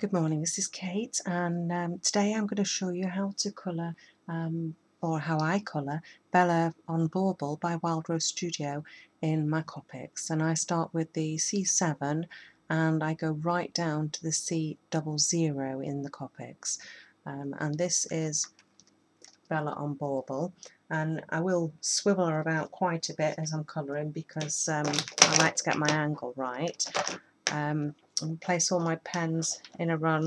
Good morning, this is Kate, and today I'm going to show you how to colour, or how I colour, Bella on Bauble by Wild Rose Studio in my Copics. And I start with the C7 and I go right down to the C00 in the Copics. And this is Bella on Bauble, and I will swivel her about quite a bit as I'm colouring because I like to get my angle right. And place all my pens in a run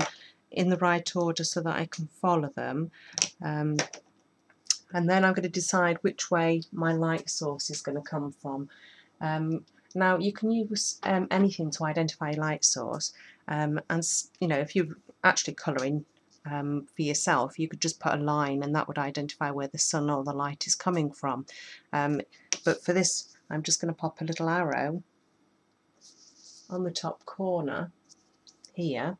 in the right order so that I can follow them, and then I'm going to decide which way my light source is going to come from. Now you can use anything to identify a light source, and you know, if you're actually colouring for yourself, you could just put a line and that would identify where the sun or the light is coming from, but for this I'm just going to pop a little arrow on the top corner here,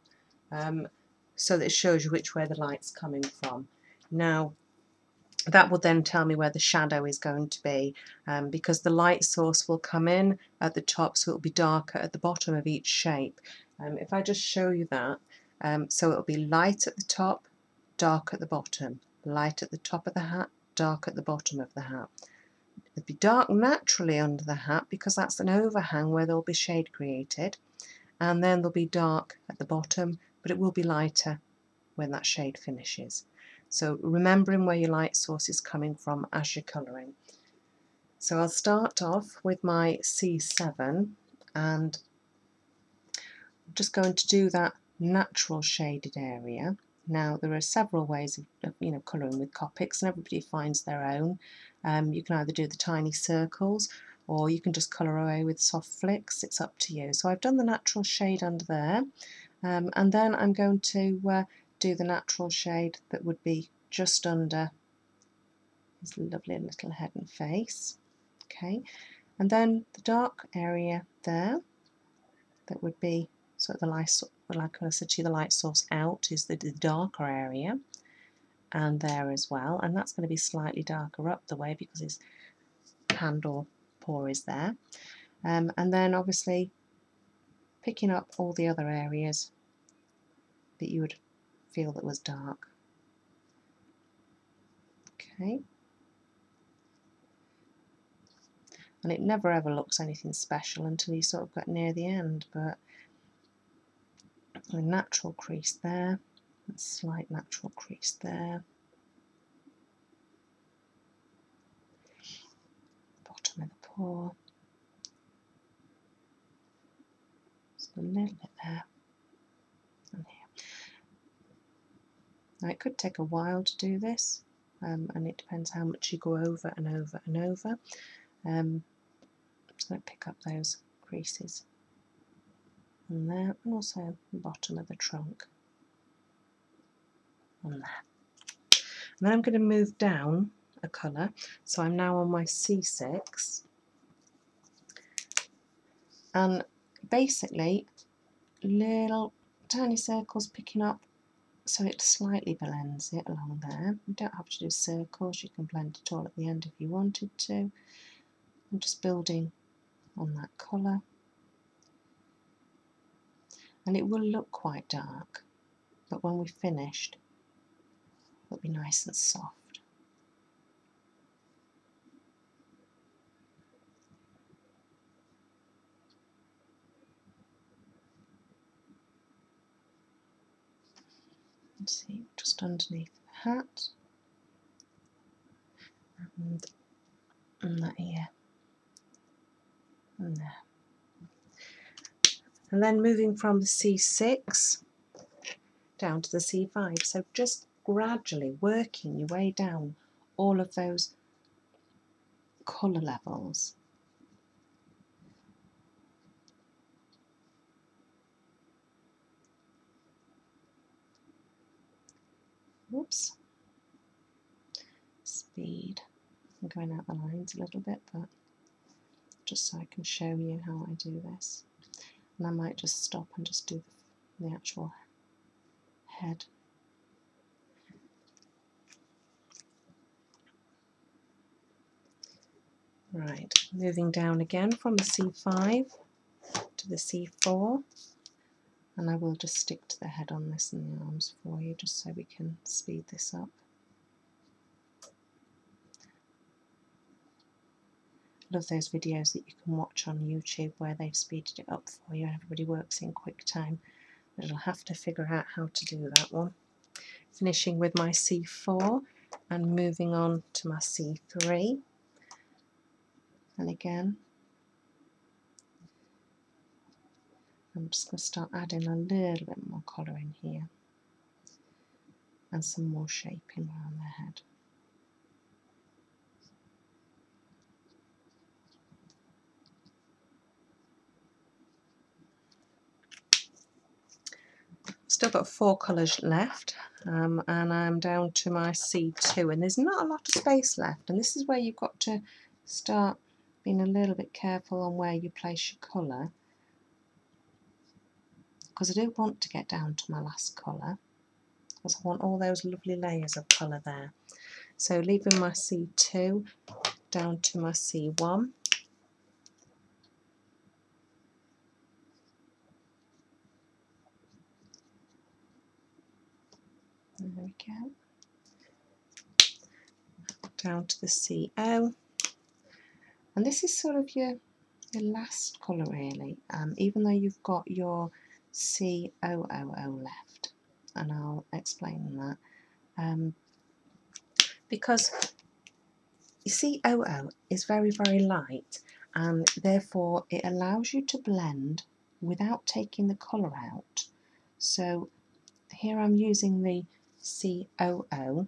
so that it shows you which way the light's coming from. Now that will then tell me where the shadow is going to be, because the light source will come in at the top, so it will be darker at the bottom of each shape. If I just show you that, so it will be light at the top, dark at the bottom, light at the top of the hat, dark at the bottom of the hat. It'll be dark naturally under the hat because that's an overhang where there will be shade created, and then there'll be dark at the bottom, but it will be lighter when that shade finishes. So remembering where your light source is coming from as you're colouring. So I'll start off with my C7, and I'm just going to do that natural shaded area. Now there are several ways of colouring with Copics, and everybody finds their own. You can either do the tiny circles, or you can just colour away with soft flicks. It's up to you. So I've done the natural shade under there, and then I'm going to do the natural shade that would be just under his lovely little head and face. Okay, and then the dark area there, that would be sort of the light, like I said to you, the light source out is the darker area, and there as well, and that's going to be slightly darker up the way because his hand or paw is there, and then obviously picking up all the other areas that you would feel that was dark. Okay, and it never ever looks anything special until you sort of get near the end, but a natural crease there, a slight natural crease there, bottom of the paw, just a little bit there, and here. Now it could take a while to do this, and it depends how much you go over and over and over. I'm just going to pick up those creases and there, and also the bottom of the trunk and there. And then I'm going to move down a colour, so I'm now on my C6, and basically little tiny circles picking up so it slightly blends it along there. You don't have to do circles, you can blend it all at the end if you wanted to. I'm just building on that colour, and it will look quite dark, but when we've finished it'll be nice and soft. Let's see, just underneath the hat, and that here, and there. And then moving from the C6 down to the C5, so just gradually working your way down all of those colour levels. Whoops, speed, I'm going out the lines a little bit, but just so I can show you how I do this. And I might just stop and just do the actual head. Right, moving down again from the C5 to the C4, And I will just stick to the head on this and the arms for you, just so we can speed this up. Love those videos that you can watch on YouTube where they've speeded it up for you and everybody works in quick time. But I'll have to figure out how to do that one. Finishing with my C4 and moving on to my C3. And again, I'm just going to start adding a little bit more colour in here and some more shaping around the head. Still got 4 colours left, and I'm down to my C2, and there's not a lot of space left, and this is where you've got to start being a little bit careful on where you place your colour, because I do want to get down to my last colour, because I want all those lovely layers of colour there. So leaving my C2 down to my C1. There we go. Down to the CO. And this is sort of your last colour really, even though you've got your COOO left. And I'll explain that. Because your COO is very, very light, and therefore it allows you to blend without taking the colour out. So here I'm using the COO,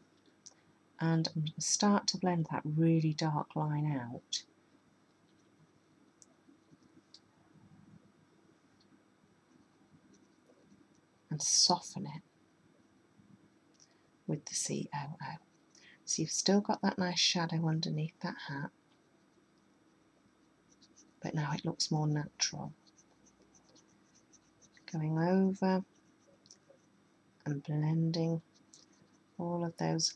and I'm going to start to blend that really dark line out. And soften it with the COO. So you've still got that nice shadow underneath that hat, but now it looks more natural. Going over and blending all of those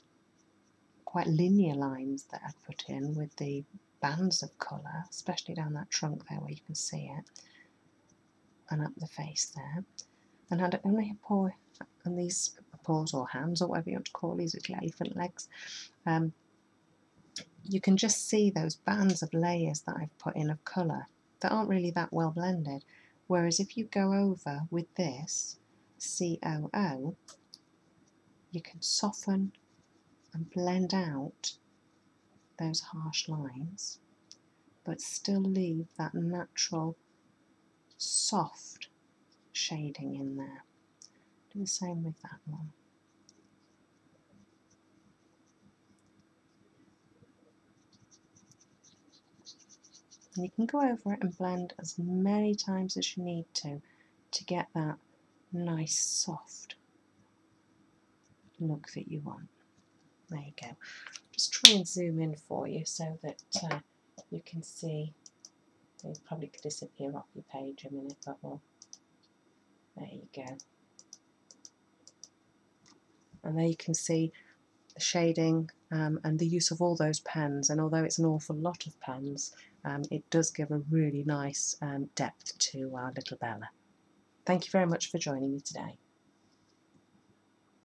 quite linear lines that I've put in with the bands of colour, especially down that trunk there where you can see it, and up the face there. And I'd only pour, and these paws or hands or whatever you want to call these with your elephant legs, you can just see those bands of layers that I've put in of colour that aren't really that well blended. Whereas if you go over with this COO, you can soften and blend out those harsh lines, but still leave that natural, soft shading in there. Do the same with that one. And you can go over it and blend as many times as you need to get that nice soft look that you want. There you go. Just try and zoom in for you so that you can see. It probably could disappear off your page a minute, but well, there you go. And there you can see the shading and the use of all those pens, and although it's an awful lot of pens, it does give a really nice depth to our little Bella. Thank you very much for joining me today.